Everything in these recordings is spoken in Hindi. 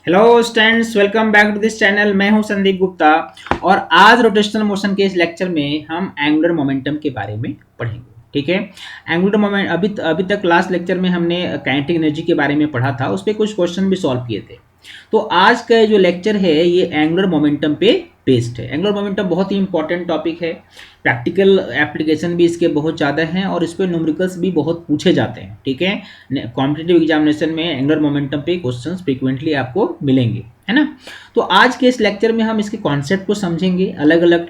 Hello students, welcome back to this channel. मैं हूं संदीप गुप्ता और आज रोटेशनल मोशन के इस लेक्चर में हम एंगुलर मोमेंटम के बारे में पढ़ेंगे। ठीक है, एंगुलर मोमेंट अभी तक लास्ट लेक्चर में हमने काइनेटिक एनर्जी के बारे में पढ़ा था, उस पर कुछ क्वेश्चन भी सॉल्व किए थे। तो आज का जो लेक्चर है ये एंगुलर मोमेंटम पे बेस्ड है। एंगुलर मोमेंटम बहुत ही इंपॉर्टेंट टॉपिक है, प्रैक्टिकल एप्लीकेशन भी इसके बहुत ज़्यादा हैं और इस पर न्यूमेरिकल्स भी बहुत पूछे जाते हैं। ठीक है, कॉम्पिटिटिव एग्जामिनेशन में एंगुलर मोमेंटम पे क्वेश्चंस फ्रीक्वेंटली आपको मिलेंगे, है ना। तो आज के इस लेक्चर में हम इसके कॉन्सेप्ट को समझेंगे, अलग अलग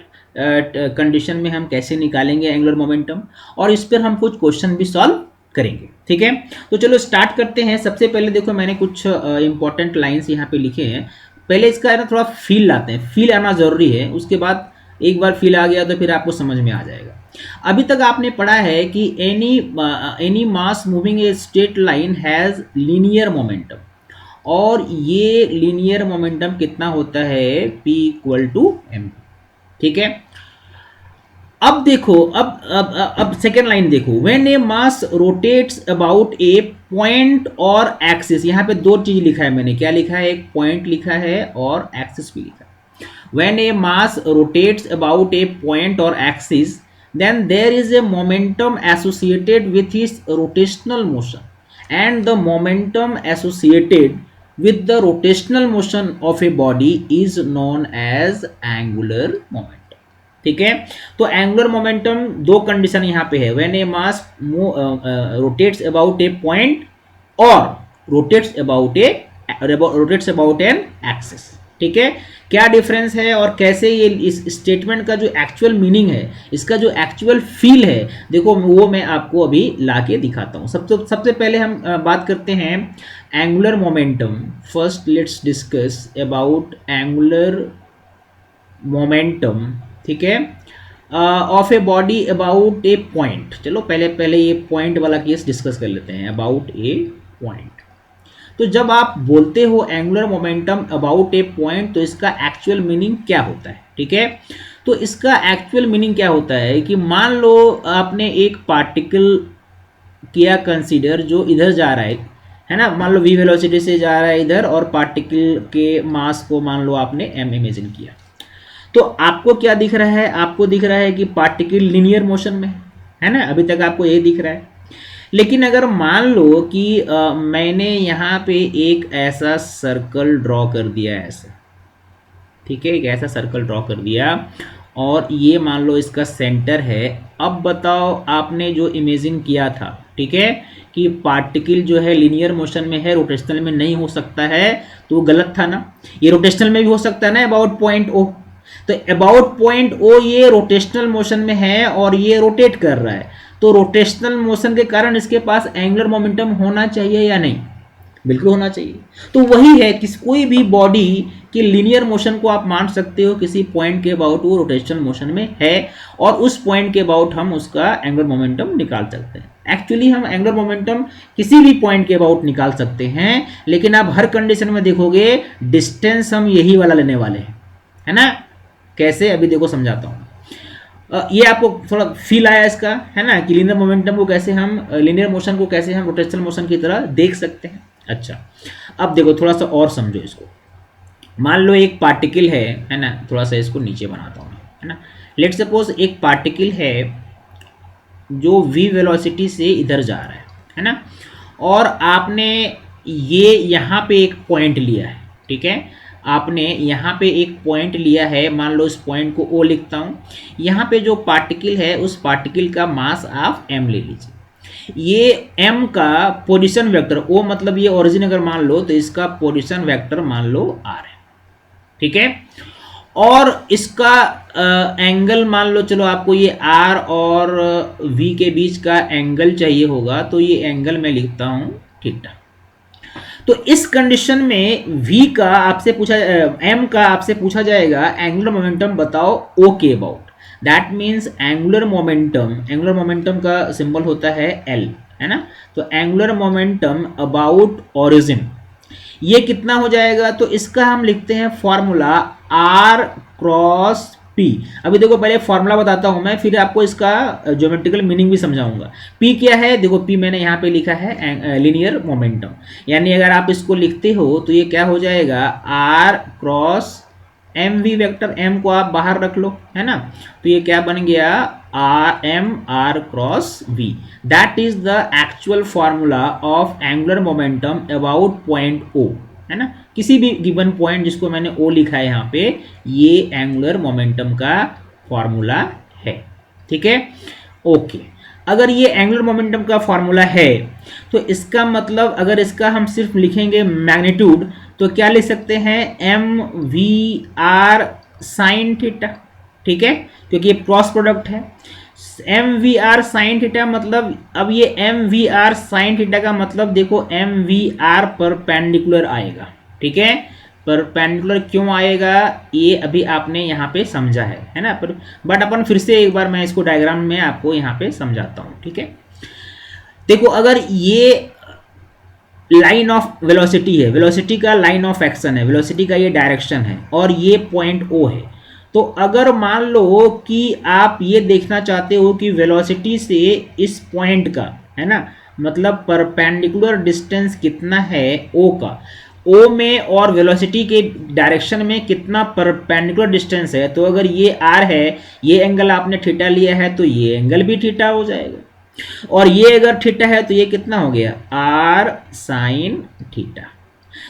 कंडीशन में हम कैसे निकालेंगे एंगुलर मोमेंटम, और इस पर हम कुछ क्वेश्चन भी सॉल्व करेंगे। ठीक है, तो चलो स्टार्ट करते हैं। सबसे पहले देखो, मैंने कुछ इंपॉर्टेंट लाइंस यहाँ पे लिखे हैं। पहले इसका है ना थोड़ा फील लाते हैं, फील आना जरूरी है, उसके बाद एक बार फील आ गया तो फिर आपको समझ में आ जाएगा। अभी तक आपने पढ़ा है कि any mass moving a straight line has linear momentum, और ये लीनियर मोमेंटम कितना होता है, P इक्वल टू एम। ठीक है, अब देखो, अब सेकेंड लाइन देखो, when A mass rotates about A point और एक्सिस। यहाँ पे दो चीज लिखा है मैंने, क्या लिखा है, एक पॉइंट लिखा है और एक्सिस भी लिखा है। When a mass rotates about a point or axis, then there is a momentum associated with its rotational motion, and the momentum associated with the rotational motion of a body is known as angular momentum. ठीक है, तो एंगुलर मोमेंटम दो कंडीशन यहाँ पे है, when A mass rotates about A point और रोटेट्स अबाउट एन एक्सिस। ठीक है, क्या डिफरेंस है और कैसे ये इस स्टेटमेंट का जो एक्चुअल मीनिंग है, इसका जो एक्चुअल फील है, देखो वो मैं आपको अभी ला के दिखाता हूँ। सबसे पहले हम बात करते हैं angular momentum. First let's discuss about angular momentum. ठीक है, of a body about A point. चलो पहले ये पॉइंट वाला केस डिस्कस कर लेते हैं, अबाउट ए पॉइंट। तो जब आप बोलते हो angular momentum about A point, तो इसका एक्चुअल मीनिंग क्या होता है। ठीक है, तो इसका एक्चुअल मीनिंग क्या होता है कि मान लो आपने एक पार्टिकल किया कंसीडर जो इधर जा रहा है ना, मान लो v वेलोसिटी से जा रहा है इधर, और पार्टिकल के मास को मान लो आपने m इमेजिन किया। तो आपको क्या दिख रहा है, आपको दिख रहा है कि पार्टिकल लीनियर मोशन में है ना, अभी तक आपको ये दिख रहा है। लेकिन अगर मान लो कि मैंने यहाँ पे एक ऐसा सर्कल ड्रॉ कर दिया ऐसा, ठीक है, एक ऐसा सर्कल ड्रॉ कर दिया और ये मान लो इसका सेंटर है। अब बताओ, आपने जो इमेजिन किया था, ठीक है, कि पार्टिकल जो है लीनियर मोशन में है, रोटेशनल में नहीं हो सकता है, तो वो गलत था ना। ये रोटेशनल में भी हो सकता है ना, अबाउट पॉइंट ओ। तो अबाउट पॉइंट ओ ये रोटेशनल मोशन में है और ये रोटेट कर रहा है, तो रोटेशनल मोशन के कारण इसके पास एंगुलर मोमेंटम होना चाहिए या नहीं, बिल्कुल होना चाहिए। तो वही है कि कोई भी बॉडी की लीनियर मोशन को आप मान सकते हो किसी पॉइंट के अबाउट वो रोटेशनल मोशन में है, और उस पॉइंट के अबाउट हम उसका एंगुलर मोमेंटम निकाल सकते हैं। एक्चुअली हम एंगुलर मोमेंटम किसी भी पॉइंट के अबाउट निकाल सकते हैं, लेकिन आप हर कंडीशन में देखोगे डिस्टेंस हम यही वाला लेने वाले हैं, है ना। कैसे, अभी देखो समझाता हूँ। ये आपको थोड़ा फील आया इसका, है ना, कि लीनियर मोमेंटम को कैसे हम, लीनियर मोशन को कैसे हम रोटेशनल मोशन की तरह देख सकते हैं। अच्छा, अब देखो थोड़ा सा और समझो इसको। मान लो एक पार्टिकल है ना, थोड़ा सा इसको नीचे बनाता हूँ, है ना। लेट सपोज एक पार्टिकल है जो v वेलोसिटी से इधर जा रहा है ना, और आपने ये यहाँ पे एक पॉइंट लिया है। ठीक है, आपने यहाँ पे एक पॉइंट लिया है, मान लो इस पॉइंट को O लिखता हूँ। यहाँ पे जो पार्टिकल है उस पार्टिकल का मास आप m ले लीजिए। ये m का पोजीशन वेक्टर, O मतलब ये ओरिजिन अगर मान लो तो इसका पोजीशन वेक्टर मान लो r है। ठीक है, और इसका एंगल मान लो, चलो आपको ये r और v के बीच का एंगल चाहिए होगा, तो ये एंगल मैं लिखता हूँ थीटा। तो इस कंडीशन में v का आपसे पूछा, m का आपसे पूछा जाएगा एंगुलर मोमेंटम बताओ O के about. That means angular momentum का सिंबल होता है L, है ना। तो एंगुलर मोमेंटम अबाउट ओरिजिन ये कितना हो जाएगा, तो इसका हम लिखते हैं फॉर्मूला r क्रॉस P। अभी देखो पहले फॉर्मूला बताता हूं मैं, फिर आपको इसका ज्योमेट्रिकल मीनिंग भी समझाऊंगा। P क्या है, देखो P मैंने यहाँ पे लिखा है लीनियर मोमेंटम, यानी अगर आप इसको लिखते हो तो ये क्या हो जाएगा, R cross M V vector, m को आप बाहर रख लो, है ना, तो ये क्या बन गया, R cross V। That is the actual formula of angular momentum about point O, है ना, किसी भी गिवन पॉइंट जिसको मैंने O लिखा है यहाँ पे, ये एंगुलर मोमेंटम का फॉर्मूला है। ठीक है, ओके। अगर ये एंगुलर मोमेंटम का फॉर्मूला है तो इसका मतलब अगर इसका हम सिर्फ लिखेंगे मैग्नीट्यूड तो क्या लिख सकते हैं, M V R sine theta. ठीक है, क्योंकि ये क्रॉस प्रोडक्ट है। M V R sine theta मतलब, अब ये M V R sine theta का मतलब देखो एम वी आर परपेंडिकुलर आएगा। ठीक है, परपेंडिकुलर क्यों आएगा ये अभी आपने यहाँ पे समझा है ना, पर बट अपन फिर से एक बार मैं इसको डायग्राम में आपको यहाँ पे समझाता हूँ। ठीक है, देखो अगर ये लाइन ऑफ वेलोसिटी है, वेलोसिटी का लाइन ऑफ एक्शन है, वेलोसिटी का ये डायरेक्शन है, और ये पॉइंट O है, तो अगर मान लो कि आप ये देखना चाहते हो कि वेलोसिटी से इस पॉइंट का, है ना, मतलब परपेंडिकुलर डिस्टेंस कितना है O का, O में और वेलोसिटी के डायरेक्शन में कितना परपेंडिकुलर डिस्टेंस है, तो अगर ये R है, ये एंगल आपने थीटा लिया है तो ये एंगल भी थीटा हो जाएगा, और ये अगर थीटा है तो ये कितना हो गया, R साइन थीटा।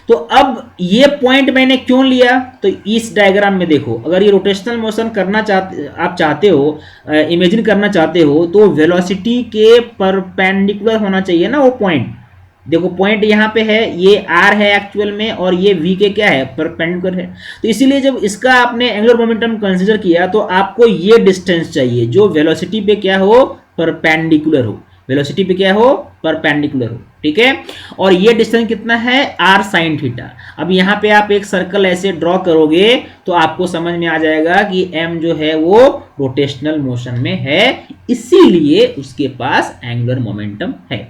तो अब ये पॉइंट मैंने क्यों लिया, तो इस डायग्राम में देखो, अगर ये रोटेशनल मोशन करना चाहते हो, इमेजिन करना चाहते हो, तो वेलोसिटी के परपेंडिकुलर होना चाहिए ना वो पॉइंट। देखो पॉइंट यहाँ पे है, ये R है एक्चुअल में, और ये V के क्या है, परपेंडिकुलर है। तो इसीलिए जब इसका आपने एंगुलर मोमेंटम कंसीडर किया तो आपको ये डिस्टेंस चाहिए जो वेलोसिटी पे क्या हो, परपेंडिकुलर हो, वेलोसिटी पे क्या हो, परपेंडिकुलर हो। ठीक है, और ये डिस्टेंस कितना है, R साइन थीटा। अब यहाँ पे आप एक सर्कल ऐसे ड्रॉ करोगे तो आपको समझ में आ जाएगा कि m जो है वो रोटेशनल मोशन में है, इसीलिए उसके पास एंगुलर मोमेंटम है।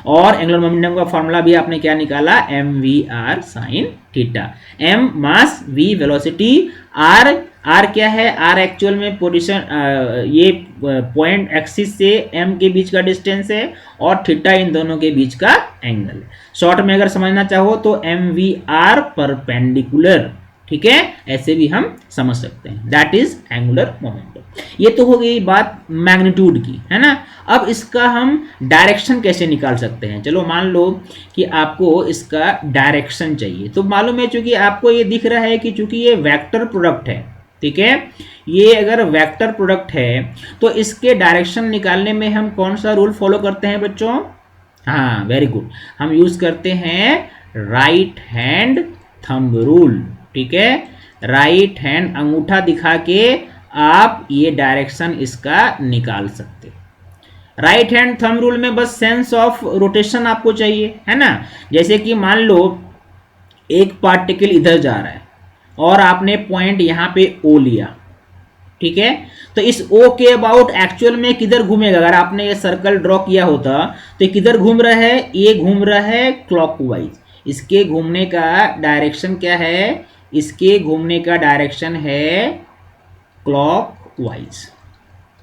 और एंगुलर मोमेंटम का फॉर्मूला भी आपने क्या निकाला, M V R sine theta. m mass, v velocity, r क्या है, r एक्चुअल में पोजीशन, ये पॉइंट एक्सिस से m के बीच का डिस्टेंस है, और थीटा इन दोनों के बीच का एंगल है। शॉर्ट में अगर समझना चाहो तो एम वी आर परपेंडिकुलर। ठीक है, ऐसे भी हम समझ सकते हैं, दैट इज एंगुलर मोमेंटम। ये तो हो गई बात मैग्नीट्यूड की, है ना। अब इसका हम डायरेक्शन कैसे निकाल सकते हैं, चलो मान लो कि आपको इसका डायरेक्शन चाहिए, तो मालूम है चूंकि आपको ये दिख रहा है कि चूंकि ये वेक्टर प्रोडक्ट है, ठीक है, ये अगर वेक्टर प्रोडक्ट है तो इसके डायरेक्शन निकालने में हम कौन सा रूल फॉलो करते हैं बच्चों, हाँ वेरी गुड, हम यूज करते हैं राइट हैंड थंब रूल। ठीक है, राइट हैंड अंगूठा दिखा के आप ये डायरेक्शन इसका निकाल सकते हो। राइट हैंड थंब रूल में बस सेंस ऑफ रोटेशन आपको चाहिए, है ना। जैसे कि मान लो एक पार्टिकल इधर जा रहा है और आपने पॉइंट यहाँ पे O लिया, ठीक है, तो इस O के अबाउट एक्चुअल में किधर घूमेगा, अगर आपने ये सर्कल ड्रॉ किया होता तो किधर घूम रहा है, ये घूम रहा है क्लॉकवाइज। इसके घूमने का डायरेक्शन क्या है, इसके घूमने का डायरेक्शन है क्लॉकवाइज।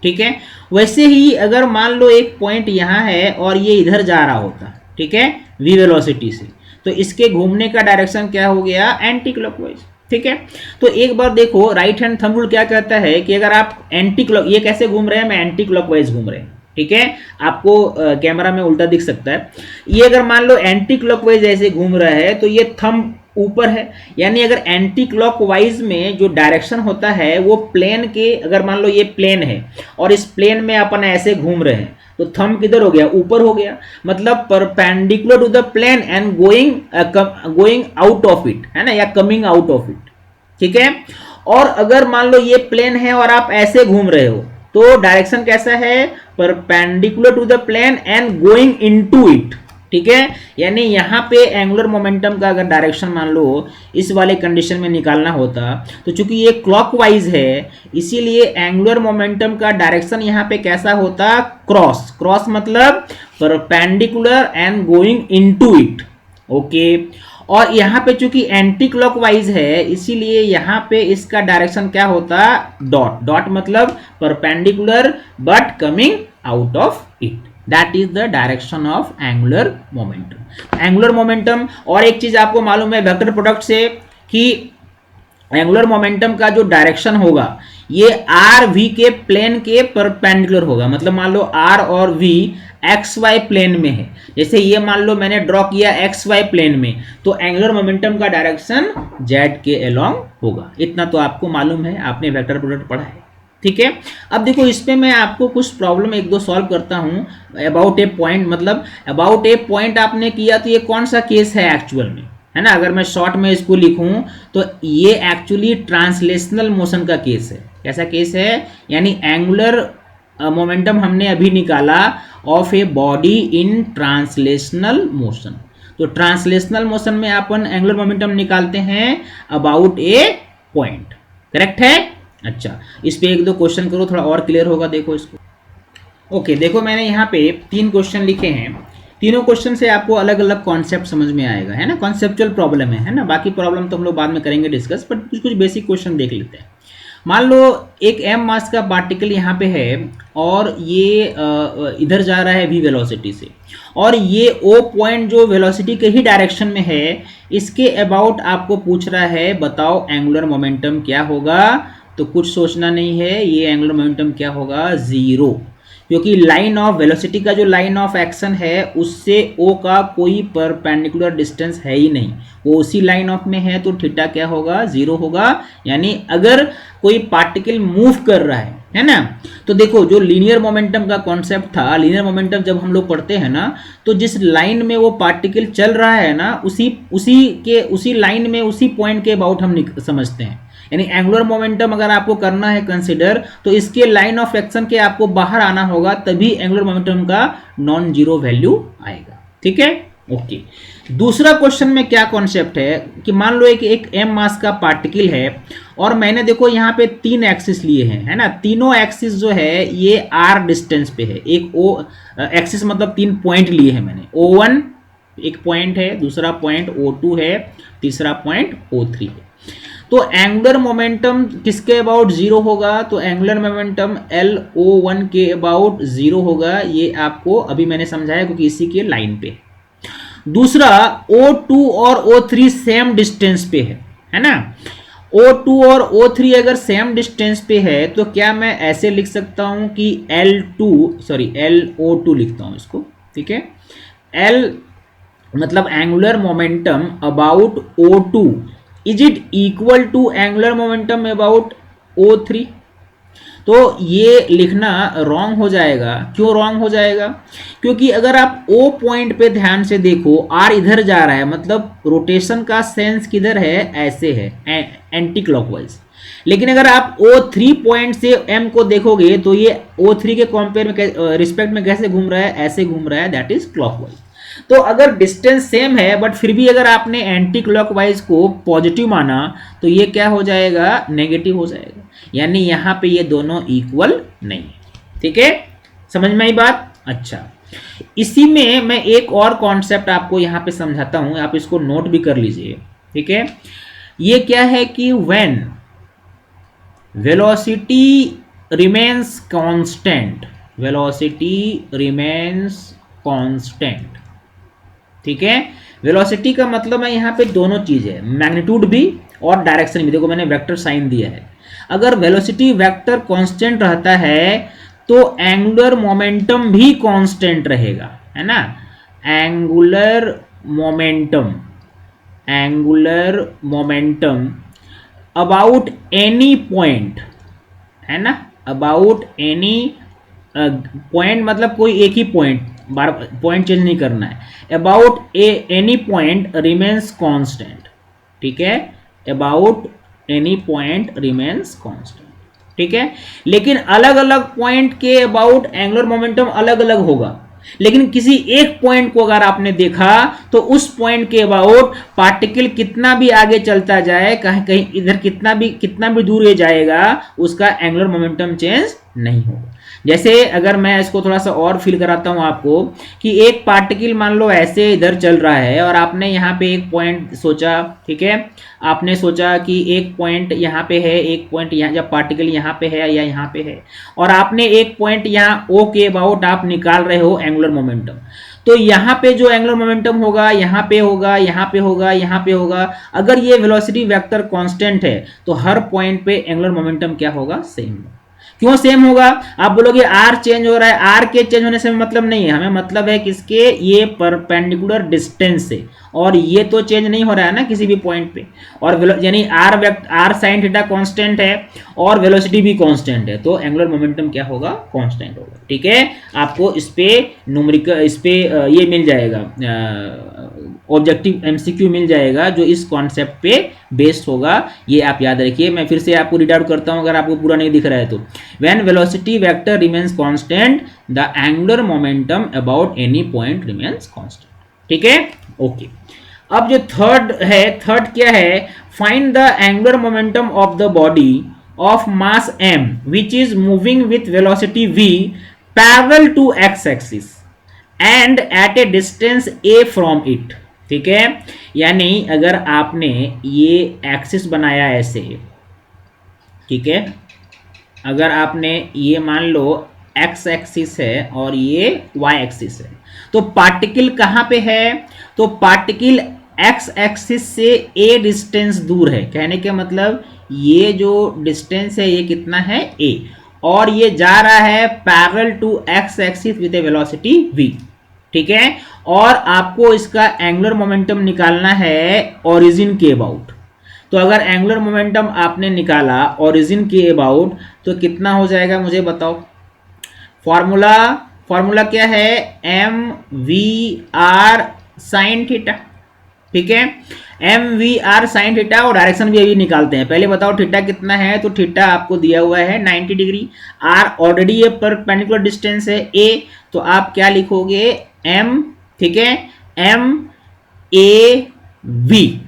ठीक है, वैसे ही अगर मान लो एक पॉइंट यहाँ है और ये इधर जा रहा होता, ठीक है, v वेलोसिटी से, तो इसके घूमने का डायरेक्शन क्या हो गया, एंटी क्लॉकवाइज। ठीक है, तो एक बार देखो राइट हैंड थंब रूल क्या कहता है कि अगर आप एंटी क्लॉक, ये कैसे घूम रहे हैं, मैं एंटी क्लॉकवाइज घूम रहे हैं, ठीक है, आपको कैमरा में उल्टा दिख सकता है। ये अगर मान लो एंटी क्लॉकवाइज ऐसे घूम रहा है तो ये थंब ऊपर है, यानी अगर एंटी क्लॉकवाइज में जो डायरेक्शन होता है वो प्लेन के, अगर मान लो ये प्लेन है और इस प्लेन में अपन ऐसे घूम रहे हैं तो थंब किधर हो गया, ऊपर हो गया, मतलब perpendicular to the plane and going out of it, है ना, या कमिंग आउट ऑफ इट। ठीक है, और अगर मान लो ये प्लेन है और आप ऐसे घूम रहे हो तो डायरेक्शन कैसा है, perpendicular to the plane and going into it. ठीक है, यानी यहाँ पे एंगुलर मोमेंटम का अगर डायरेक्शन मान लो इस वाले कंडीशन में निकालना होता तो चूंकि ये क्लॉकवाइज है, इसीलिए एंगुलर मोमेंटम का डायरेक्शन यहाँ पे कैसा होता, क्रॉस। क्रॉस मतलब perpendicular and going into it. Okay, और यहाँ पे चूंकि एंटी क्लॉकवाइज है इसीलिए यहाँ पे इसका डायरेक्शन क्या होता, डॉट। डॉट मतलब perpendicular but coming out of it, that is the direction of angular momentum. Angular momentum, और एक चीज आपको मालूम है वेक्टर प्रोडक्ट से कि एंगुलर मोमेंटम का जो डायरेक्शन होगा ये आर वी के प्लेन के परपेंडिकुलर होगा। मतलब मान लो आर और वी एक्स वाई प्लेन में है, जैसे ये मान लो मैंने ड्रॉ किया एक्स वाई प्लेन में, तो एंगुलर मोमेंटम का डायरेक्शन जेड के अलोंग होगा। इतना तो आपको मालूम है, आपने वेक्टर प्रोडक्ट पढ़ा है, ठीक है। अब देखो इस पे मैं आपको कुछ प्रॉब्लम एक दो सॉल्व करता हूं। अबाउट ए पॉइंट, मतलब अबाउट ए पॉइंट आपने किया तो ये कौन सा केस है एक्चुअल में, है ना। अगर मैं शॉर्ट में इसको लिखूं तो ये एक्चुअली ट्रांसलेशनल मोशन का केस है। कैसा केस है, यानी एंगुलर मोमेंटम हमने अभी निकाला of a body in translational motion. तो ट्रांसलेशनल मोशन में अपन एंगुलर मोमेंटम निकालते हैं अबाउट ए पॉइंट, करेक्ट है। अच्छा, इस पे एक दो क्वेश्चन करो, थोड़ा और क्लियर होगा। देखो इसको, ओके देखो मैंने यहाँ पे 3 क्वेश्चन लिखे हैं। तीनों क्वेश्चन से आपको अलग अलग कॉन्सेप्ट समझ में आएगा, है ना। कॉन्सेप्चुअल प्रॉब्लम है ना। बाकी प्रॉब्लम तो हम लोग बाद में करेंगे डिस्कस, बट कुछ बेसिक क्वेश्चन देख लेते हैं। मान लो एक m मास का पार्टिकल यहाँ पे है और ये इधर जा रहा है v वेलोसिटी से, और ये o पॉइंट जो वेलोसिटी के ही डायरेक्शन में है, इसके अबाउट आपको पूछ रहा है बताओ एंगुलर मोमेंटम क्या होगा। तो कुछ सोचना नहीं है, ये एंगुलर मोमेंटम क्या होगा, 0, क्योंकि लाइन ऑफ वेलोसिटी का जो लाइन ऑफ एक्शन है उससे o का कोई परपेंडिकुलर डिस्टेंस है ही नहीं, वो उसी लाइन ऑफ में है, तो थीटा क्या होगा, 0 होगा। यानी अगर कोई पार्टिकल मूव कर रहा है ना। तो देखो जो लीनियर मोमेंटम का कॉन्सेप्ट था, लीनियर मोमेंटम जब हम लोग पढ़ते हैं ना, तो जिस लाइन में वो पार्टिकल चल रहा है ना, उसी लाइन में उसी पॉइंट के अबाउट हम समझते हैं। यानी एंगुलर मोमेंटम अगर आपको करना है कंसिडर, तो इसके लाइन ऑफ एक्शन के आपको बाहर आना होगा, तभी एंगुलर मोमेंटम का नॉन जीरो वैल्यू आएगा, ठीक है। ओके, दूसरा क्वेश्चन में क्या कॉन्सेप्ट है कि मान लो एक m मास का पार्टिकल है और मैंने देखो यहाँ पे 3 एक्सिस लिए हैं, है ना। तीनों एक्सिस जो है ये r डिस्टेंस पे है। एक o एक्सिस मतलब 3 पॉइंट लिए हैं मैंने, O1 एक पॉइंट है, दूसरा पॉइंट O2 है, तीसरा पॉइंट O3 है। तो एंगुलर मोमेंटम किसके अबाउट 0 होगा, तो एंगुलर मोमेंटम LO1 के अबाउट 0 होगा। ये आपको अभी मैंने समझाया क्योंकि इसी के लाइन पे। दूसरा O2 और O3 सेम डिस्टेंस पे है ना। O2 और O3 अगर सेम डिस्टेंस पे है तो क्या मैं ऐसे लिख सकता हूं कि LO2 लिखता हूं इसको, ठीक है। L मतलब angular momentum about O2 is it equal to angular momentum about O3। तो ये लिखना रॉन्ग हो जाएगा। क्यों रॉन्ग हो जाएगा, क्योंकि अगर आप O पॉइंट पे ध्यान से देखो, R इधर जा रहा है, मतलब रोटेशन का सेंस किधर है, ऐसे है, एंटी क्लॉकवाइज। लेकिन अगर आप O3 पॉइंट से M को देखोगे तो ये O3 के कंपेयर में रिस्पेक्ट में कैसे घूम रहा है, ऐसे घूम रहा है, दैट इज क्लॉकवाइज। तो अगर डिस्टेंस सेम है बट फिर भी अगर आपने एंटी क्लॉकवाइज को पॉजिटिव माना तो ये क्या हो जाएगा, नेगेटिव हो जाएगा। यानी यहाँ पे ये दोनों इक्वल नहीं है, ठीक है। समझ में आई बात। अच्छा, इसी में मैं एक और कॉन्सेप्ट आपको यहाँ पे समझाता हूँ, आप इसको नोट भी कर लीजिए, ठीक है। ये क्या है कि when velocity remains constant, velocity remains constant, ठीक है। वेलोसिटी का मतलब है यहाँ पे दोनों चीज है, मैग्नीट्यूड भी और डायरेक्शन भी। देखो मैंने वेक्टर साइन दिया है। अगर वेलोसिटी वेक्टर कांस्टेंट रहता है तो एंगुलर मोमेंटम भी कांस्टेंट रहेगा, है ना। Angular momentum about any point, है ना। अबाउट एनी पॉइंट मतलब कोई एक ही पॉइंट, बार पॉइंट चेंज नहीं करना है। About any point remains constant, ठीक है। About any point remains constant, ठीक है। लेकिन अलग अलग पॉइंट के अबाउट एंगुलर मोमेंटम अलग अलग होगा। लेकिन किसी एक पॉइंट को अगर आपने देखा तो उस पॉइंट के अबाउट पार्टिकल कितना भी आगे चलता जाए, कहीं कहीं इधर कितना भी दूर ये जाएगा, उसका एंगुलर मोमेंटम चेंज नहीं होगा। जैसे अगर मैं इसको थोड़ा सा और फील कराता हूं आपको कि एक पार्टिकल मान लो ऐसे इधर चल रहा है और आपने यहाँ पे एक पॉइंट सोचा, ठीक है, आपने सोचा कि एक पॉइंट यहाँ पे है, एक पॉइंट यहाँ, जब पार्टिकल यहाँ पे है या यहाँ पे है और आपने एक पॉइंट यहाँ ओ के अबाउट आप निकाल रहे हो एंगुलर मोमेंटम, तो यहाँ पे जो एंगुलर मोमेंटम होगा, यहाँ पे होगा, यहाँ पे होगा, यहाँ पे होगा, अगर ये वेलोसिटी वेक्टर कांस्टेंट है तो हर पॉइंट पे एंगुलर मोमेंटम क्या होगा, सेम। क्यों सेम होगा? आप बोलोगे आर चेंज हो रहा है, आर के चेंज होने से मतलब नहीं है, हमें मतलब है किसके, ये परपेंडिकुलर डिस्टेंस से, और ये तो चेंज नहीं हो रहा है ना किसी भी पॉइंट पे, और यानी आर साइन थीटा कांस्टेंट है और वेलोसिटी भी कांस्टेंट है, तो एंगुलर मोमेंटम क्या होगा, कांस्टेंट होगा। ठीक है, आपको इस पे न्यूमेरिकल, इस पे ये मिल जाएगा, ऑब्जेक्टिव एमसीक्यू मिल जाएगा जो इस कॉन्सेप्ट पे बेस्ड होगा, ये आप याद रखिए। मैं फिर से आपको रीड आउट करता हूं अगर आपको पूरा नहीं दिख रहा है तो। When velocity vector remains constant the angular momentum about any point remains constant. ठीक है, ओके। अब जो थर्ड है, थर्ड क्या है, find the angular momentum of the body of mass m which is moving with velocity v parallel to x axis and at a distance a from it। ठीक है, यानी अगर आपने ये एक्सिस बनाया ऐसे, ठीक है, अगर आपने ये मान लो x एक्सिस है और ये y एक्सिस है, तो पार्टिकल कहां पे है, तो पार्टिकल x एक्सिस से a डिस्टेंस दूर है, कहने के मतलब ये जो डिस्टेंस है ये कितना है, a, और ये जा रहा है parallel to x axis with a velocity v। ठीक है, और आपको इसका एंगुलर मोमेंटम निकालना है ओरिजिन के अबाउट। तो अगर एंगुलर मोमेंटम आपने निकाला ओरिजिन के अबाउट तो कितना हो जाएगा मुझे बताओ। फॉर्मूला क्या है, M V R sine theta. ठीक है, M V R sine theta, और डायरेक्शन भी अभी निकालते हैं। पहले बताओ थीटा कितना है, तो थीटा आपको दिया हुआ है 90 डिग्री, आर ऑलरेडी ये परपेंडिकुलर डिस्टेंस है ए, तो आप क्या लिखोगे, एम, ठीक है, एम ए वी।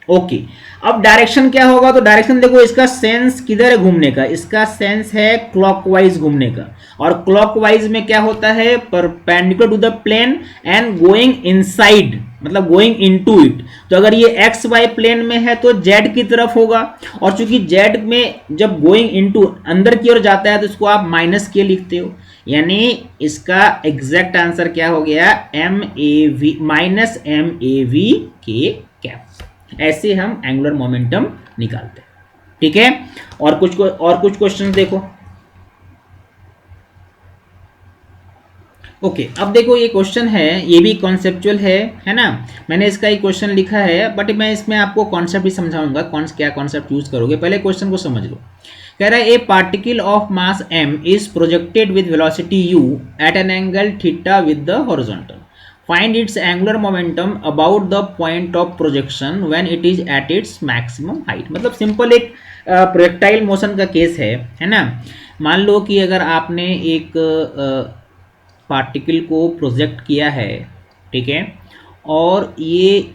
ओके, अब डायरेक्शन क्या होगा, तो डायरेक्शन देखो, इसका सेंस किधर है घूमने का, इसका सेंस है क्लॉकवाइज घूमने का, और क्लॉकवाइज में क्या होता है, perpendicular to the plane and going inside, मतलब गोइंग इनटू इट। तो अगर ये एक्स वाई प्लेन में है तो जेड की तरफ होगा, और चूंकि जेड में जब गोइंग इनटू अंदर की ओर जाता है तो इसको आप माइनस के लिखते हो, यानी इसका एग्जैक्ट आंसर क्या हो गया, M A V minus M A V के कैप। ऐसे हम एंगुलर मोमेंटम निकालते हैं। ठीक है, और कुछ क्वेश्चन देखो। ओके, अब देखो ये क्वेश्चन है, ये भी कॉन्सेप्चुअल है ना, मैंने इसका एक क्वेश्चन लिखा है, बट मैं इसमें आपको कॉन्सेप्ट भी समझाऊंगा, क्या कॉन्सेप्ट यूज करोगे, पहले क्वेश्चन को समझ लो। कह रहा है a particle of mass m is projected with velocity u at an angle theta with the horizontal, find its angular momentum about the point of projection when it is at its maximum height. मतलब सिंपल एक प्रोजेक्टाइल मोशन का केस है ना। मान लो कि अगर आपने एक पार्टिकल को प्रोजेक्ट किया है, ठीक है, और ये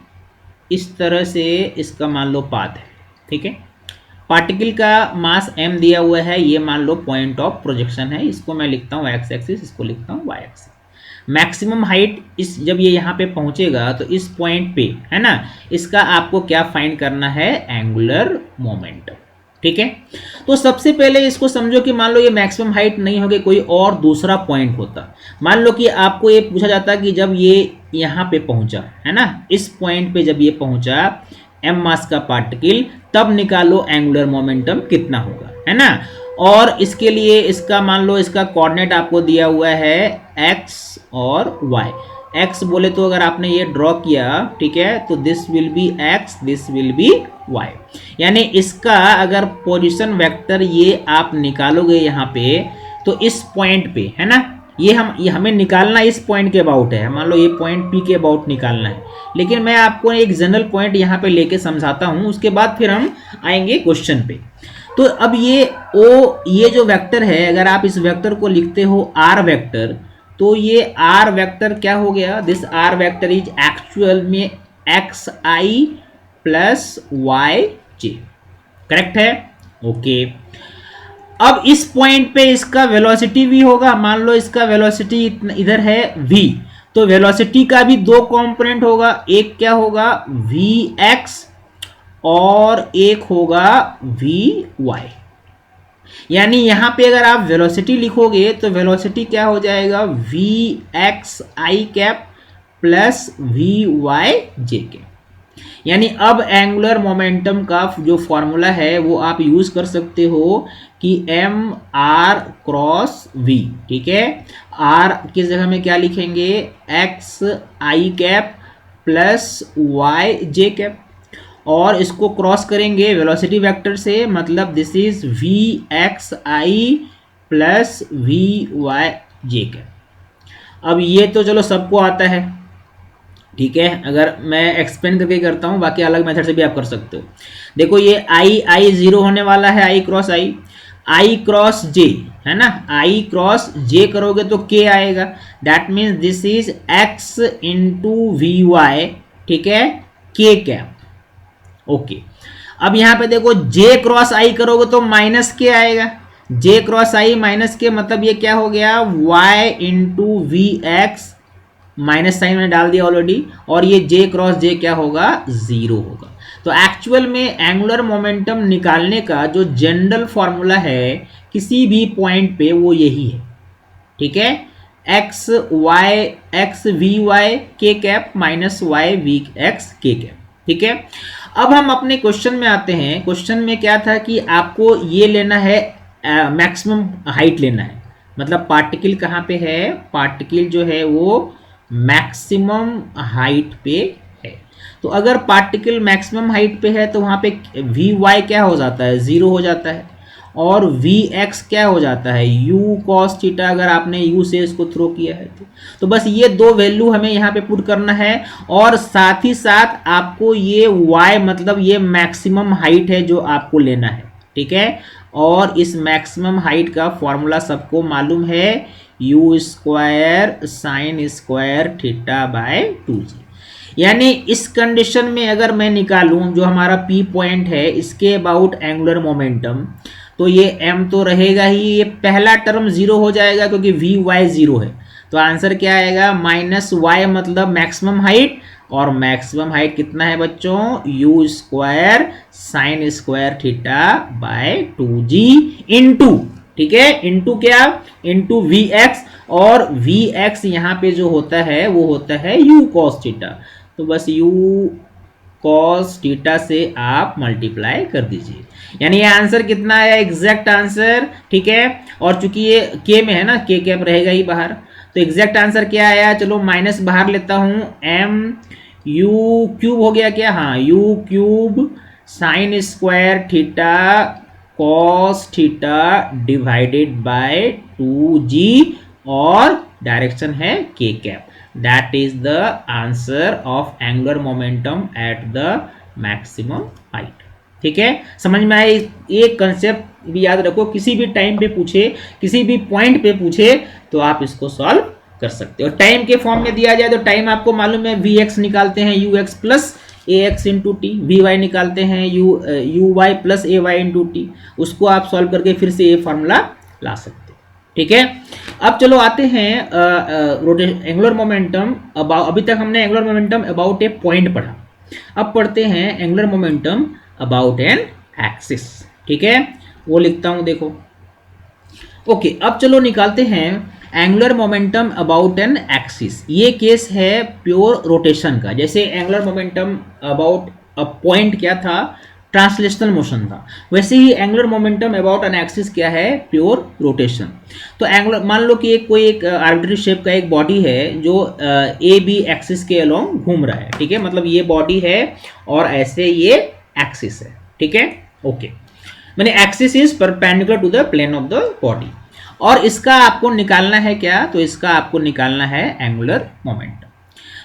इस तरह से इसका मान लो पाथ है, ठीक है, पार्टिकल का मास m दिया हुआ है, ये मान लो पॉइंट ऑफ प्रोजेक्शन है, इसको मैं लिखता हूँ x एक्सिस, इसको लिखता हूँ y एक्सिस। मैक्सिमम हाइट इस जब ये यहाँ पे पहुंचेगा तो इस पॉइंट पे है ना, इसका आपको क्या फाइंड करना है, एंगुलर मोमेंटम। ठीक है, तो सबसे पहले इसको समझो कि मान लो ये मैक्सिमम हाइट नहीं होगी, कोई और दूसरा पॉइंट होता। मान लो कि आपको ये पूछा जाता कि जब ये यहाँ पे पहुंचा है ना, इस पॉइंट पे जब ये पहुंचा m मास का पार्टिकल, तब निकालो एंगुलर मोमेंटम कितना होगा, है ना। और इसके लिए इसका मान लो इसका कोऑर्डिनेट आपको दिया हुआ है x और y। x बोले तो अगर आपने ये ड्रॉ किया, ठीक है, तो this will be x, this will be y, यानी इसका अगर पोजीशन वेक्टर ये आप निकालोगे यहाँ पे, तो इस पॉइंट पे है ना, ये हमें निकालना इस पॉइंट के अबाउट है, मान लो ये पॉइंट P के अबाउट निकालना है, लेकिन मैं आपको एक जनरल पॉइंट यहाँ पे लेके समझाता हूँ, उसके बाद फिर हम आएंगे क्वेश्चन पे। तो अब ये जो वेक्टर है, अगर आप इस वेक्टर को लिखते हो r वेक्टर, तो ये r वेक्टर क्या हो गया, this r vector is actual में xi प्लस yj, करेक्ट है। ओके, अब इस पॉइंट पे इसका वेलोसिटी v होगा, मान लो इसका वेलोसिटी इधर है v, तो वेलोसिटी का भी दो कंपोनेंट होगा, एक क्या होगा vx और एक होगा vy। यानी यहां पे अगर आप वेलोसिटी लिखोगे तो वेलोसिटी क्या हो जाएगा vx i cap plus vy j cap. यानी अब एंगुलर मोमेंटम का जो फॉर्मूला है वो आप यूज कर सकते हो कि एम आर क्रॉस वी, ठीक है। आर की जगह में क्या लिखेंगे X I cap plus Y J cap, और इसको क्रॉस करेंगे वेलोसिटी वेक्टर से, मतलब this is V X I plus V Y J cap. अब ये तो चलो सबको आता है, ठीक है। अगर मैं एक्सप्लेन करके करता हूं, बाकी अलग मेथड से भी आप कर सकते हो। देखो ये आई जीरो होने वाला है, आई क्रॉस जे है ना, आई क्रॉस जे करोगे तो के आएगा, that means this is X into V Y, ठीक है, के कैप। ओके, अब यहां पे देखो जे क्रॉस आई करोगे तो माइनस के आएगा, जे क्रॉस आई माइनस के, मतलब ये क्या हो गया Y into V X, minus sign मैंने डाल दिया ऑलरेडी, और ये j क्रॉस j क्या होगा जीरो होगा। तो एक्चुअल में एंगुलर मोमेंटम निकालने का जो जनरल फॉर्मूला है किसी भी पॉइंट पे वो यही है, ठीक है, एक्स वी वाई के cap minus Y V X के कैप, ठीक है। अब हम अपने क्वेश्चन में आते हैं। क्वेश्चन में क्या था कि आपको ये लेना है मैक्सिमम हाइट लेना है, मतलब पार्टिकल कहाँ पे है, पार्टिकल जो है वो मैक्सिमम हाइट पे है। तो अगर पार्टिकल मैक्सिमम हाइट पे है तो वहां पे वी वाई क्या हो जाता है जीरो हो जाता है, और वी एक्स क्या हो जाता है यू कॉस थीटा, अगर आपने यू से इसको थ्रो किया है तो बस ये दो वैल्यू हमें यहाँ पे पुट करना है, और साथ ही साथ आपको ये y मतलब ये मैक्सिमम हाइट है जो आपको लेना है, ठीक है। और इस मैक्सिमम हाइट का फॉर्मूला सबको मालूम है, you square sine square theta by 2g। यानी इस कंडीशन में अगर मैं निकालूं जो हमारा P पॉइंट है इसके अबाउट एंगुलर मोमेंटम, तो ये m तो रहेगा ही, ये पहला टर्म जीरो हो जाएगा क्योंकि वी वाई जीरो है, तो आंसर क्या आएगा माइनस वाई, मतलब मैक्सिमम हाइट, और मैक्सिमम हाइट कितना है बच्चों you square sine square theta by 2g into, ठीक है, इंटू क्या इंटू वी एक्स, और वी एक्स यहाँ पे जो होता है वो होता है यू कॉस थीटा, तो बस यू कॉस थीटा से आप मल्टीप्लाई कर दीजिए। यानी ये आंसर कितना आया एग्जैक्ट आंसर, ठीक है। और चूंकि ये के में है ना, के कैप रहेगा ही बाहर, तो एग्जैक्ट आंसर क्या आया, चलो माइनस बाहर लेता हूं, एम यू क्यूब हो गया क्या, हाँ u cube sine square theta cos theta divided by 2g, और डायरेक्शन है के cap, that is the answer of angular momentum at the maximum height, ठीक है। समझ में आए, एक कंसेप्ट भी याद रखो, किसी भी टाइम पे पूछे, किसी भी पॉइंट पे पूछे तो आप इसको सॉल्व कर सकते हो। टाइम के फॉर्म में दिया जाए तो टाइम आपको मालूम है वी एक्स निकालते हैं U X plus A X into T, V Y निकालते हैं U Y plus A Y into T, उसको आप सॉल्व करके फिर से ये फॉर्मूला ला सकते हैं, ठीक है। अब चलो आते हैं एंगुलर मोमेंटम अबाउट, अभी तक हमने angular momentum about A point पढ़ा, अब पढ़ते हैं angular momentum about an axis, ठीक है, वो लिखता हूं देखो। ओके, अब चलो निकालते हैं angular momentum about an axis. ये केस है प्योर रोटेशन का, जैसे angular momentum about a point क्या था ट्रांसलेशनल मोशन था, वैसे ही angular momentum about an axis क्या है प्योर रोटेशन। तो एंगुलर मान लो कि कोई एक आर्बिट्ररी शेप का एक बॉडी है जो ए बी एक्सिस के अलोंग घूम रहा है, ठीक है, मतलब ये बॉडी है और ऐसे ये एक्सिस है, ठीक है। ओके, मैंने axis is perpendicular to the plane of the body, और इसका आपको निकालना है क्या, तो इसका आपको निकालना है एंगुलर मोमेंटम।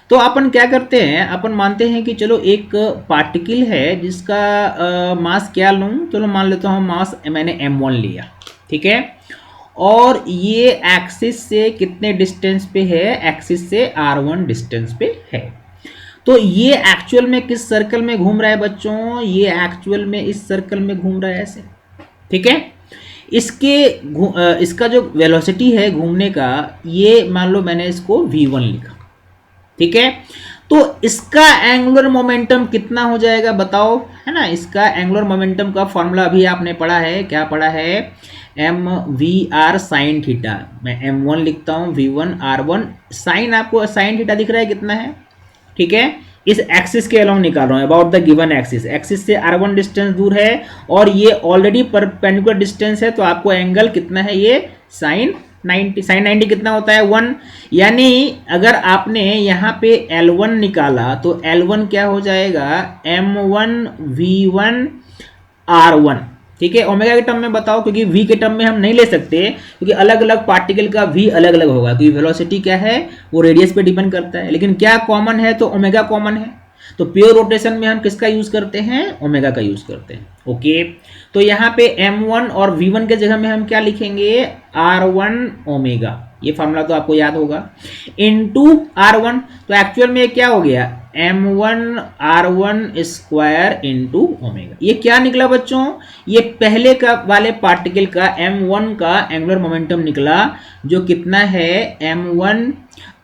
तो अपन क्या करते हैं, अपन मानते हैं कि चलो एक पार्टिकल है जिसका मास क्या लूँ, चलो मान लेता हूँ मास मैंने m1 लिया, ठीक है, और ये एक्सिस से कितने डिस्टेंस पे है, एक्सिस से r1 डिस्टेंस पे है। तो ये एक्चुअल में किस सर्कल में घूम रहा है बच्चों, ये एक्चुअल में इस सर्कल में घूम रहा है ऐसे, ठीक है। इसका जो वेलोसिटी है घूमने का, ये मान लो मैंने इसको v1 लिखा, ठीक है। तो इसका एंगुलर मोमेंटम कितना हो जाएगा बताओ, है ना। इसका एंगुलर मोमेंटम का फॉर्मूला अभी आपने पढ़ा है, क्या पढ़ा है, M V R sine theta. मैं m1 लिखता हूँ, v1 r1 साइन, आपको साइन थीटा दिख रहा है कितना है, ठीक है। इस एक्सिस के अलोंग निकाल रहा हूँ, about the given axis, axis से r1 डिस्टेंस दूर है और ये ऑलरेडी परपेंडिकुलर डिस्टेंस है, तो आपको एंगल कितना है, ये साइन 90, साइन 90 कितना होता है 1। यानी अगर आपने यहाँ पे L1 निकाला तो L1 क्या हो जाएगा, M1 V1 R1, ठीक है। ओमेगा के टर्म में बताओ, क्योंकि v के टर्म में हम नहीं ले सकते, क्योंकि अलग अलग पार्टिकल का v अलग अलग होगा, क्योंकि वेलोसिटी क्या है वो रेडियस पे डिपेंड करता है। लेकिन क्या कॉमन है, तो ओमेगा कॉमन है, तो प्योर रोटेशन में हम किसका यूज करते हैं, ओमेगा का यूज करते हैं। ओके, तो यहाँ पे m1 और v1 के जगह में हम क्या लिखेंगे, r1 ओमेगा, ये फॉर्मूला तो आपको याद होगा, इनटू r1। तो एक्चुअल में क्या हो गया, m1 r1 square into omega. ये क्या निकला बच्चों, ये पहले का वाले पार्टिकल का m1 का एंगुलर मोमेंटम निकला, जो कितना है m1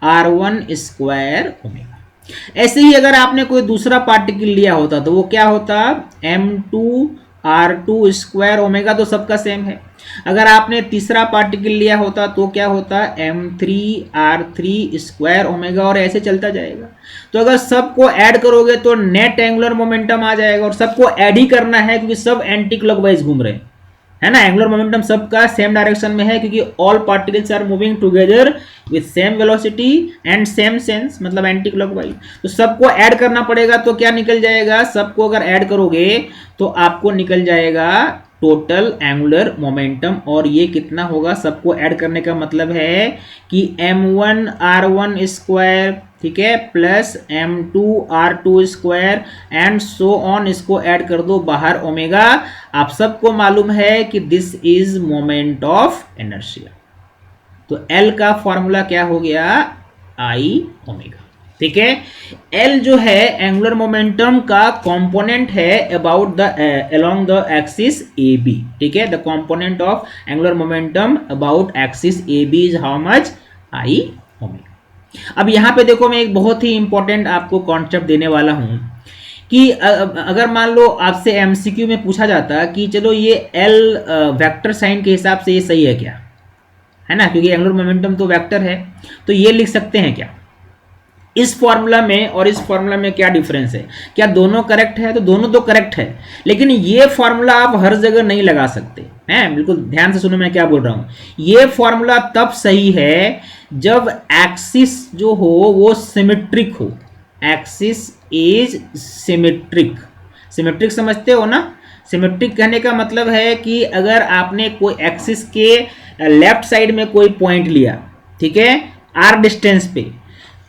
r1 स्क्वायर ओमेगा। ऐसे ही अगर आपने कोई दूसरा पार्टिकल लिया होता तो वो क्या होता, m2 r2 स्क्वायर ओमेगा, तो सबका सेम है। अगर आपने तीसरा पार्टिकल लिया होता तो क्या होता, m3 r3 स्क्वायर ओमेगा, और ऐसे चलता जाएगा। तो अगर सबको ऐड करोगे तो नेट एंगुलर मोमेंटम आ जाएगा, और सबको ऐड ही करना है क्योंकि सब एंटी क्लॉकवाइज घूम रहे हैं, है ना। एंगुलर मोमेंटम सबका सेम डायरेक्शन में है, क्योंकि all particles are moving together with same velocity and same sense, मतलब एंटी क्लॉकवाइज। तो सबको ऐड करना पड़ेगा, तो क्या निकल जाएगा, सबको अगर ऐड करोगे तो आपको निकल जाएगा टोटल एंगुलर मोमेंटम, और ये कितना होगा, सबको ऐड करने का मतलब है कि m1 r1 स्क्वायर, ठीक है, plus m2 r2 square and so on, इसको ऐड कर दो बाहर ओमेगा। आप सबको मालूम है कि this is moment of inertia. तो L का फॉर्मूला क्या हो गया, I ओमेगा, ठीक है। L जो है एंगुलर मोमेंटम का कंपोनेंट है about the along the axis AB, ठीक है। The component of angular momentum about axis AB is how much, I omega. अब यहाँ पे देखो, मैं एक बहुत ही इंपॉर्टेंट आपको कॉन्सेप्ट देने वाला हूँ कि अगर मान लो आपसे एमसीक्यू में पूछा जाता कि चलो ये L वेक्टर साइन के हिसाब से ये सही है क्या, है ना, क्योंकि एंगुलर मोमेंटम तो वेक्टर है, तो ये लिख सकते हैं क्या। इस फॉर्मूला में और इस फॉर्मूला में क्या डिफरेंस है, क्या दोनों करेक्ट है, तो दोनों तो करेक्ट है, लेकिन ये फॉर्मूला आप हर जगह नहीं लगा सकते हैं। बिल्कुल ध्यान से सुनो मैं क्या बोल रहा हूं। ये फॉर्मूला तब सही है जब एक्सिस जो हो वो सिमेट्रिक हो, एक्सिस इज सिमेट्रिक। सिमेट्रिक समझते हो ना, सिमेट्रिक कहने का मतलब है कि अगर आपने कोई एक्सिस के लेफ्ट साइड में कोई पॉइंट लिया, ठीक है, आर डिस्टेंस पे,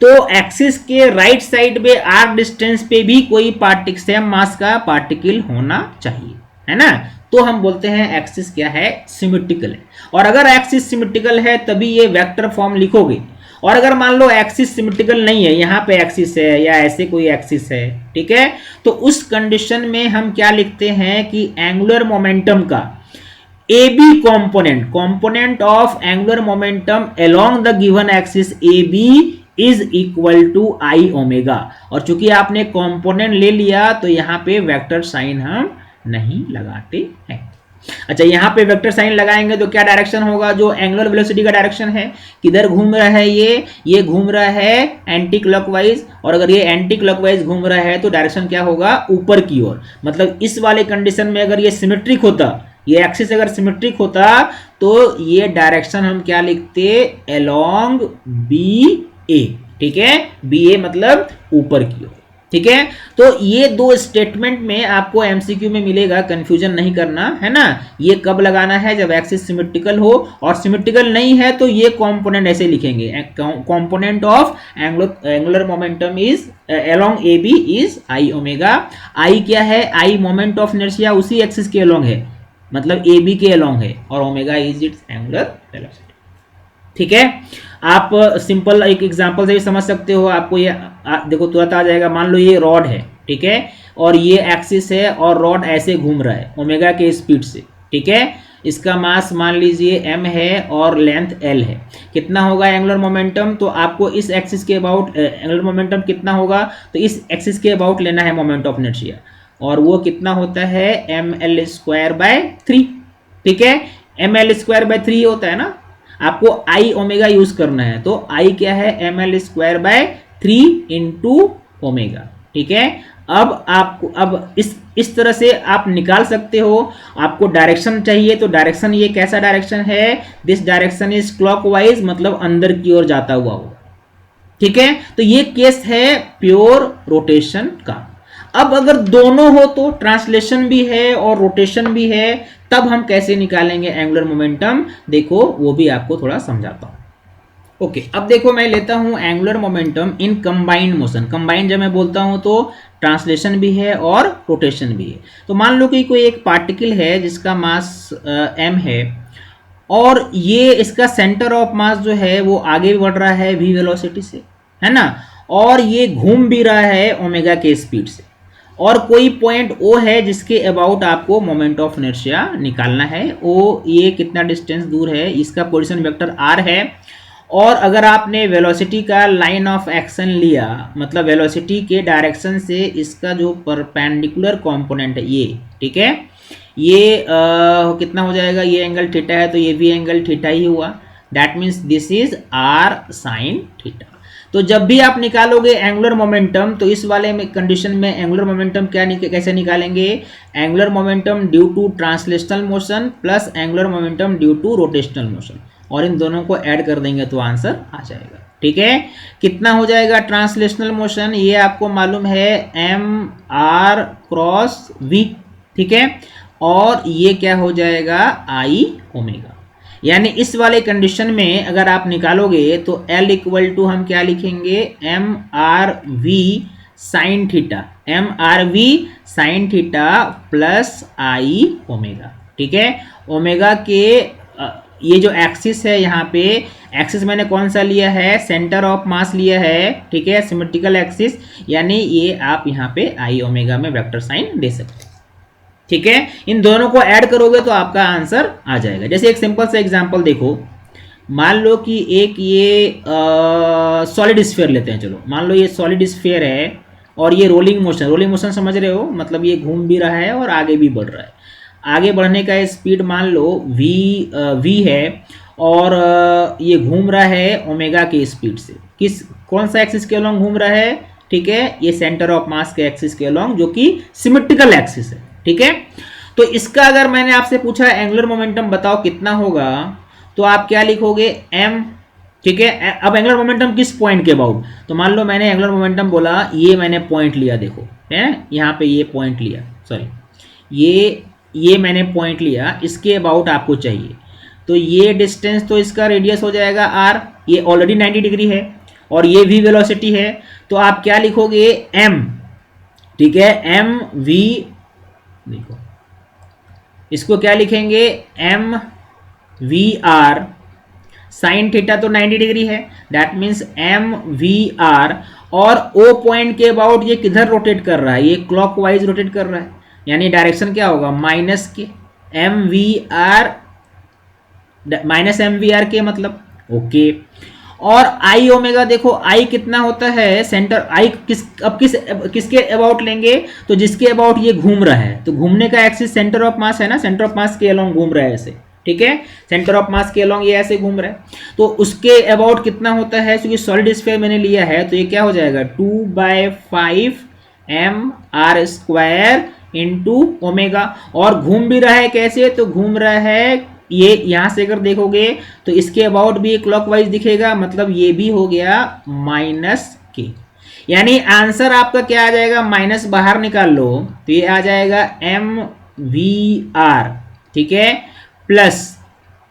तो एक्सिस के राइट साइड पे आर डिस्टेंस पे भी कोई पार्टिकल सेम मास का पार्टिकल होना चाहिए, है ना। तो हम बोलते हैं एक्सिस क्या है, सिमेट्रिकल है। और अगर एक्सिस सिमेट्रिकल है तभी ये वेक्टर फॉर्म लिखोगे, और अगर मान लो एक्सिस सिमेट्रिकल नहीं है, यहाँ पे एक्सिस है या ऐसे कोई एक्सिस है, ठीक है, तो उस कंडीशन में हम क्या लिखते हैं कि एंगुलर मोमेंटम का AB component of angular momentum along the given axis AB is equal to I omega. और चूंकि आपने कंपोनेंट ले लिया तो यहाँ पे वेक्टर साइन हम नहीं लगाते हैं। अच्छा, यहाँ पे वेक्टर साइन लगाएंगे तो क्या डायरेक्शन होगा, जो एंगुलर वेलोसिटी का डायरेक्शन है, किधर घूम रहा है, ये घूम रहा है एंटी क्लॉकवाइज, और अगर ये एंटी क्लॉकवाइज घूम रहा है तो डायरेक्शन क्या होगा, ऊपर की ओर। मतलब इस वाले कंडीशन में अगर ये सिमेट्रिक होता, ये एक्सिस अगर सिमेट्रिक होता तो ये डायरेक्शन हम क्या लिखते, अलोंग BA, ठीक है, BA मतलब ऊपर की ओर, ठीक है। तो ये दो स्टेटमेंट में आपको एमसीक्यू में मिलेगा, कंफ्यूजन नहीं करना, है ना। ये कब लगाना है, जब एक्सिस सिमेट्रिकल हो, और सिमेट्रिकल नहीं है तो ये कंपोनेंट ऐसे लिखेंगे, component of angular momentum is along AB is I omega. I क्या है, I मोमेंट ऑफ इनर्शिया उसी एक्सिस के अलोंग है, मतलब AB के अलोंग है, और omega is it's angular velocity, ठीक है। आप सिंपल एक एग्जांपल से भी समझ सकते हो, आपको ये देखो तुरंत आ जाएगा। मान लो ये रॉड है, ठीक है, और ये एक्सिस है और रॉड ऐसे घूम रहा है ओमेगा के स्पीड से, ठीक है, इसका मास मान लीजिए m है और लेंथ l है, कितना होगा एंगुलर मोमेंटम? तो आपको इस एक्सिस के अबाउट एंगुलर मोमेंटम कितना होगा, तो इस एक्सिस के अबाउट लेना है मोमेंट ऑफ इनर्शिया, और वो कितना होता है ml²/3। ठीक है, ml²/3 होता है ना, आपको आई ओमेगा यूज करना है, तो आई क्या है ml²/3 इंटू ओमेगा। ठीक है, अब आपको अब इस तरह से आप निकाल सकते हो। आपको डायरेक्शन चाहिए, तो डायरेक्शन ये कैसा डायरेक्शन है, दिस डायरेक्शन इज क्लॉकवाइज, मतलब अंदर की ओर जाता हुआ होगा। ठीक है, तो ये केस है प्योर रोटेशन का। अब अगर दोनों हो, तो ट्रांसलेशन भी है और रोटेशन भी है, तब हम कैसे निकालेंगे एंगुलर मोमेंटम, देखो वो भी आपको थोड़ा समझाता हूं। ओके, अब देखो मैं लेता हूं angular momentum in combined motion. Combined जब मैं बोलता हूं तो ट्रांसलेशन भी है और रोटेशन भी है। तो मान लो कि कोई एक पार्टिकल है जिसका मास m है, और ये इसका सेंटर ऑफ मास जो है वो आगे बढ़ रहा है v वेलोसिटी से, है ना, और ये घूम भी रहा है ओमेगा के स्पीड से, और कोई पॉइंट O है जिसके अबाउट आपको मोमेंट ऑफ इनर्शिया निकालना है। O ये कितना डिस्टेंस दूर है, इसका पोजीशन वेक्टर r है, और अगर आपने वेलोसिटी का लाइन ऑफ एक्शन लिया, मतलब वेलोसिटी के डायरेक्शन से इसका जो परपेंडिकुलर कंपोनेंट है ये, ठीक है, ये कितना हो जाएगा, ये एंगल थीटा है, तो ये भी एंगल थीटा ही हुआ, that means this is r sin theta. तो जब भी आप निकालोगे एंगुलर मोमेंटम, तो इस वाले में कंडीशन में एंगुलर मोमेंटम कैसे निकालेंगे, angular momentum due to translational motion plus angular momentum due to rotational motion, और इन दोनों को ऐड कर देंगे तो आंसर आ जाएगा। ठीक है, कितना हो जाएगा ट्रांसलेशनल मोशन, ये आपको मालूम है mr क्रॉस v। ठीक है, और ये क्या हो जाएगा i ओमेगा। यानी इस वाले कंडीशन में अगर आप निकालोगे तो L इक्वल टू हम क्या लिखेंगे, mrv sine theta, mrv sine theta plus i omega. ठीक है, ओमेगा के ये जो एक्सिस है, यहाँ पे एक्सिस मैंने कौन सा लिया है, सेंटर ऑफ मास लिया है। ठीक है, सिमेट्रिकल एक्सिस, यानी ये आप यहाँ पे i ओमेगा में वेक्टर साइन दे सकते हैं। ठीक है, इन दोनों को ऐड करोगे तो आपका आंसर आ जाएगा। जैसे एक सिंपल सा एग्जांपल देखो, मान लो कि एक ये सॉलिड स्फीयर लेते हैं, चलो मान लो ये सॉलिड स्फीयर है और ये रोलिंग मोशन समझ रहे हो, मतलब ये घूम भी रहा है और आगे भी बढ़ रहा है। आगे बढ़ने का स्पीड मान लो v है, और ये घूम रहा है ओमेगा के स्पीड से। कौन सा एक्सिस के अलोंग घूम रहा है, ठीक है, ये सेंटर ऑफ मास के एक्सिस के अलोंग, जो कि सिमेट्रिकल एक्सिस है। ठीक है, तो इसका अगर मैंने आपसे पूछा एंगुलर मोमेंटम बताओ कितना होगा, तो आप क्या लिखोगे m। ठीक है, अब एंगुलर मोमेंटम किस पॉइंट के अबाउट, तो मान लो मैंने एंगुलर मोमेंटम बोला, ये मैंने पॉइंट लिया, देखो है यहाँ पे ये पॉइंट लिया, सॉरी ये मैंने पॉइंट लिया, इसके अबाउट आपको चाहिए, तो ये डिस्टेंस तो इसका रेडियस हो जाएगा r, ये ऑलरेडी 90 डिग्री है, और ये v वेलोसिटी है, तो आप क्या लिखोगे m। ठीक है, m v, देखो इसको क्या लिखेंगे m v r sine theta, तो 90 डिग्री है, that means m v r, और O पॉइंट के अबाउट ये किधर रोटेट कर रहा है, ये क्लॉकवाइज रोटेट कर रहा है, यानी डायरेक्शन क्या होगा माइनस के, माइनस एम वी आर के मतलब। ओके, और आई ओमेगा देखो आई कितना होता है, सेंटर आई किसके अबाउट लेंगे, तो जिसके अबाउट ये घूम रहा है, तो घूमने का एक्सिस सेंटर ऑफ मास है ना, सेंटर ऑफ मास के अलोंग घूम रहा है ऐसे। ठीक है, सेंटर ऑफ मास के अलोंग ये ऐसे घूम रहा है, तो उसके अबाउट कितना होता है, क्योंकि सॉलिड स्फीयर मैंने लिया है, तो ये क्या हो जाएगा 2/5 mr² इंटू ओमेगा, और घूम भी रहा है कैसे, तो घूम रहा है ये यहां से अगर देखोगे तो इसके अबाउट भी क्लॉकवाइज दिखेगा, मतलब ये भी हो गया -k, यानी आंसर आपका क्या आ जाएगा, माइनस बाहर निकाल लो तो ये आ जाएगा mvr, ठीक है, प्लस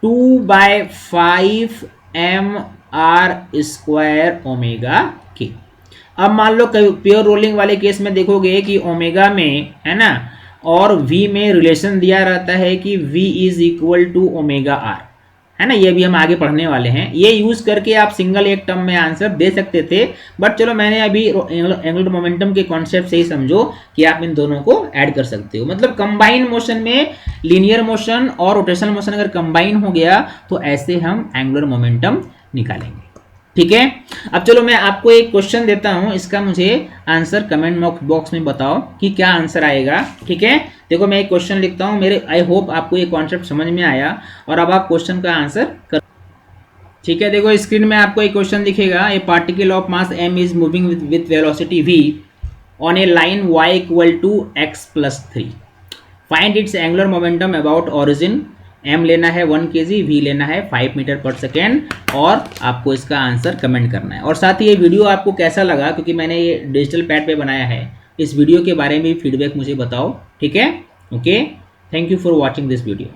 2/5 mr² ओमेगा k। अब मान लो प्योर रोलिंग वाले केस में देखोगे कि ओमेगा में है ना और v में रिलेशन दिया रहता है कि v is equal to omega R. है ना, ये भी हम आगे पढ़ने वाले हैं। ये यूज करके आप सिंगल एक टर्म में आंसर दे सकते थे, बट चलो मैंने अभी एंगुलर मोमेंटम के कॉन्सेप्ट से ही समझो कि आप इन दोनों को ऐड कर सकते हो। मतलब कंबाइन मोशन में लीनियर मोशन और रोटेशनल मोशन अगर कंबाइन हो गया तो ऐसे हम एंगुलर मोमेंटम निकालेंगे। ठीक है, अब चलो मैं आपको एक क्वेश्चन देता हूं, इसका मुझे आंसर कमेंट बॉक्स में बताओ कि क्या आंसर आएगा। ठीक है, देखो मैं एक क्वेश्चन लिखता हूं, मेरे आई होप आपको ये कॉन्सेप्ट समझ में आया और अब आप क्वेश्चन का आंसर कर। ठीक है, देखो स्क्रीन में आपको एक क्वेश्चन दिखेगा, a particle of mass m is moving with velocity v on a line y equal to x+3, find its angular momentum about origin. m लेना है 1 kg, v लेना है 5 मीटर पर सेकेंड और आपको इसका आंसर कमेंट करना है। और साथ ही ये वीडियो आपको कैसा लगा, क्योंकि मैंने ये डिजिटल पैड पे बनाया है, इस वीडियो के बारे में फीडबैक मुझे बताओ। ठीक है, okay, thank you for watching this video.